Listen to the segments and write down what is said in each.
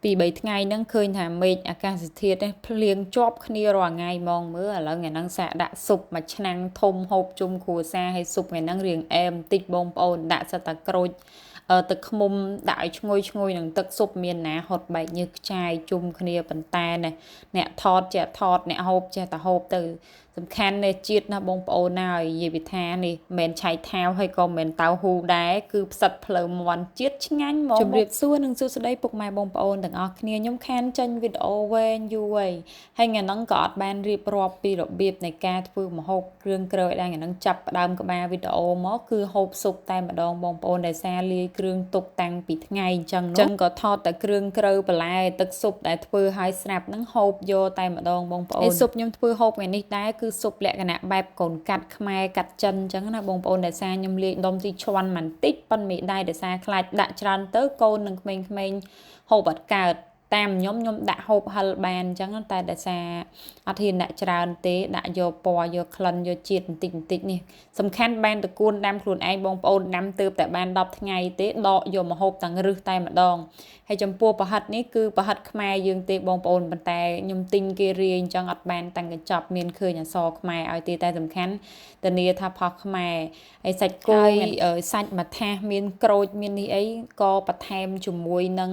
ពី3ថ្ងៃហ្នឹងឃើញថាមេឃអាកាសធាតុនេះភ្លៀងជាប់គ្នារាល់ថ្ងៃហ្មងមើលឥឡូវថ្ងៃហ្នឹងសាកដាក់ស៊ុបមួយឆ្នាំងធំហូបជុំគ្រួសារហើយស៊ុបថ្ងៃហ្នឹងរៀងអែមបន្តិចបងប្អូនដាក់សិតតែក្រូចទឹកឃ្មុំដាក់ឲ្យឈ្ងុយនឹងទឹកស៊ុបមានណាហត់បែកញើសខ្ចាយជុំគ្នាប៉ុន្តែអ្នកថតចេះថតអ្នកហូបចេះតែហូបទៅសំខាន់នេះជាតិណាបងប្អូនហើយនិយាយពីថានេះមិនមែនឆៃថាវហើយក៏មិនមែនតៅហ៊ូដែរគឺផ្សិតផ្លូវមាន់ជាតិឆ្ងាញ់ហ្មងជម្រាបសួរនិងសួស្តីពុកម៉ែបងប្អូនទាំងអស់គ្នាខ្ញុំខានចេញវីដេអូវែងយូរហើយថ្ងៃហ្នឹងក៏អត់បានរៀបរាប់ពីរបៀបនៃការធ្វើម្ហូបគ្រឿងក្រើយដែរថ្ងៃហ្នឹងចាប់ផ្ដើមក្បាលវីដេអូមកគឺហូបស៊ុបតែម្ដងបងប្អូនដែលសារលាយគ្រឿងទុកតាំងពីថ្ងៃអញ្ចឹងក៏ថតតែគ្រឿងក្រៅបន្លែទឹកស៊ុបដែលធ្វើឲ្យស្រាប់ហ្នឹងហូបយកតែម្ដងបងប្អូនហើយស៊ុបខ្ញុំធ្វើហូបថ្ងៃនេះដែរគឺស៊ុបលក្ខណៈបែបកូនកាត់ខ្មែរកាត់ចិនអញ្ចឹងណាបងប្អូនដែលសារខ្ញុំលាយដុំទីឈ្វាន់បន្តិចប៉ុនមេដៃដែលសារខ្លាចដាក់ច្រើនទៅកូននិងក្មេងៗហូបអត់កើតតាមខ្ញុំដាក់ហូបហិលបានអញ្ចឹងតែដោយសារអត់ហ៊ានដាក់ច្រើនទេដាក់យកពណ៌យកក្លិនយកជាតិបន្តិចនេះសំខាន់បានតកួនដាំខ្លួនឯងបងប្អូនដាំទៅតែបាន10ថ្ងៃទេដកយកមកហូបទាំងរឹសតែម្ដងហើយចំពោះប្រហិតនេះគឺប្រហិតខ្មែរយើងទេបងប្អូនប៉ុន្តែខ្ញុំទិញគេរាយអញ្ចឹងអត់បានតាំងកញ្ចប់មានឃើញអក្សរខ្មែរឲ្យទេតែសំខាន់ធានាថាផុសខ្មែរហើយសាច់គោសាច់មួយថាសមានក្រូចមាននេះអីក៏បន្ថែមជាមួយនឹង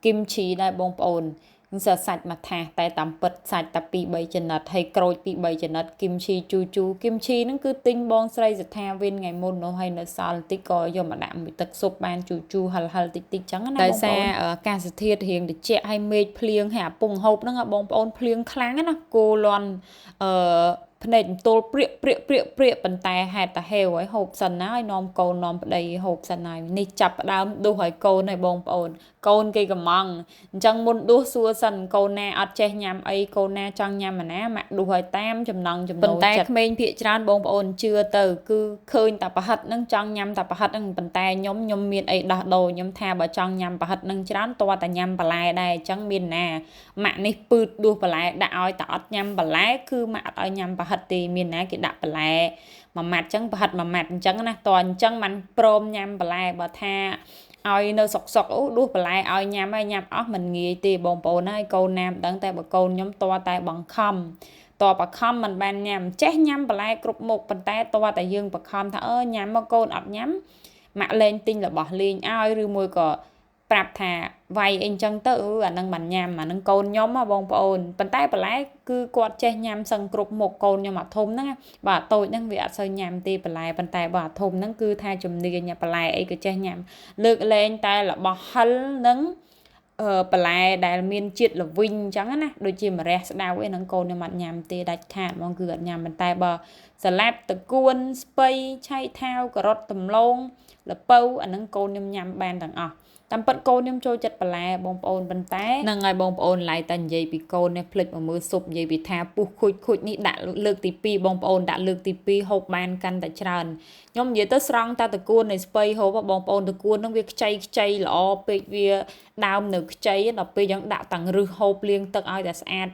គីមឈីដែរបងប្អូននឹងសាច់មួយថាសតែតាមពិតសាច់តែ2 3ចំណិតហើយក្រូច2 3ចំណិតគីមឈីជូគីមឈីហ្នឹងគឺទិញបងស្រីសថាវិនថ្ងៃមុននោះហើយនៅសល់បន្តិចក៏យកមកដាក់មួយទឹកស៊ុបបានជូហិលតិចចឹងណាបងប្អូនដោយសារអាកាសធាតុរៀងត្រជាក់ហើយមេឃភ្លៀងហើយអាពងហូបហ្នឹងបងប្អូនភ្លៀងខ្លាំងណាគោលន់ភ្នែកទល់ព្រាកប៉ុន្តែហេតុតែហេវហើយហូបសិនណាឲ្យនាំកូននាំប្តីហូបសិនហើយនេះចាប់ផ្ដើមដួសឲ្យកូនហើយបងប្អូនកូនគេកំងអញ្ចឹងមុនដួសសួរសិនកូនណាអត់ចេះញ៉ាំអីកូនណាចង់ញ៉ាំអាណាម៉ាក់ដួសឲ្យតាមចំណង់ចំណូលចិត្តប៉ុន្តែក្មេងភាគច្រើនបងប្អូនជឿទៅគឺឃើញតែប្រហិតហ្នឹងចង់ញ៉ាំតែប្រហិតហ្នឹងប៉ុន្តែខ្ញុំមានអីដោះដូរខ្ញុំថាបើចង់ញ៉ាំប្រហិតហ្នឹងច្រើនតើតែញ៉ាំបន្លែដែរអញ្ចឹងមានណាម៉ាក់នេះពឺតដួសបន្លែដាក់ឲ្យតែអត់ញ៉ាំបន្លែគឺម៉ាក់អត់ឲ្យញ៉ាំប្រហិតទេមានណាគេដាក់បន្លែមួយម៉ាត់អញ្ចឹងប្រហិតមួយម៉ាត់អញ្ចឹងណាតើអញ្ចឹងមិនព្រមញ៉ាំបន្លែបើថាឲ្យនៅសុកអូដួសបន្លែឲ្យញ៉ាំហើយញ៉ាំអស់មិនងាយទេបងប្អូនហើយកូនណាមិនដឹងតែបើកូនខ្ញុំតតែបង្ខំតបខំមិនបានញ៉ាំចេះញ៉ាំបន្លែគ្រប់មុខប៉ុន្តែតតែយើងបង្ខំថាញ៉ាំមកកូនអត់ញ៉ាំម៉ាក់លេងទិញរបស់លេងឲ្យឬមួយក៏ប្រាប់ថាវាយអីចឹងទៅអានឹងមិនញ៉ាំអានឹងកូនខ្ញុំបងប្អូនប៉ុន្តែបន្លែគឺគាត់ចេះញ៉ាំសឹងគ្រប់មុខកូនខ្ញុំអាធំហ្នឹងបាទតូចហ្នឹងវាអត់សូវញ៉ាំទេបន្លែប៉ុន្តែបើអាធំហ្នឹងគឺថាជំនាញបន្លែអីក៏ចេះញ៉ាំលើកលែងតែរបស់ហិលនឹងបន្លែដែលមានជាតិល្វីងអញ្ចឹងណាដូចជាម្រះស្ដៅអីហ្នឹងកូនខ្ញុំអត់ញ៉ាំទេដាច់ខាតហ្មងគឺអត់ញ៉ាំប៉ុន្តែបើសាឡាត់តកួនស្ពៃឆៃថាវការ៉ុតដំឡូងល្ពៅអាហ្នឹងកូនខ្ញុំញ៉ាំបានទាំងអស់តាមពិតកូនខ្ញុំចូលចិត្តបន្លែបងប្អូនប៉ុន្តែនឹងឲ្យបងប្អូនឡៃតែនិយាយពីកូននេះភ្លេចមកមើលស៊ុបនិយាយពីថាពុះខូចនេះដាក់លើកទី2បងប្អូនដាក់លើកទី2ហូបបានកាន់តែច្រើនខ្ញុំនិយាយទៅស្រង់តែតកួននៃស្ពៃហូបបងប្អូនតកួននឹងវាខ្ចីល្អពេកវាដើមនៅខ្ចីដល់ពេលយ៉ាងដាក់តាំងរឹសហូបលាងទឹកឲ្យតែស្អាត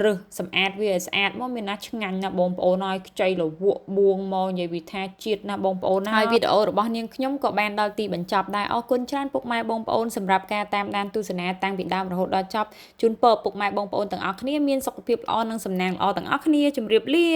រើសសម្អាតវាឲ្យស្អាតមកមានណាឆ្ងាញ់ណាបងប្អូនឲ្យខ្ចីលវក់បួងមកនិយាយពីថាជាតិណាបងប្អូនណាហើយវីដេអូរបស់នាងខ្ញុំក៏បានដល់ទីបញ្ចប់ដែរអរគុណច្រើនពុកម៉ែបងប្អូនសម្រាប់ការតាមដានទស្សនាតាំងពីដើមរហូតដល់ចប់ជូនពរពុកម៉ែបងប្អូនទាំងអស់គ្នាមានសុខភាពល្អនិងសំណាងល្អទាំងអស់គ្នាជម្រាបលា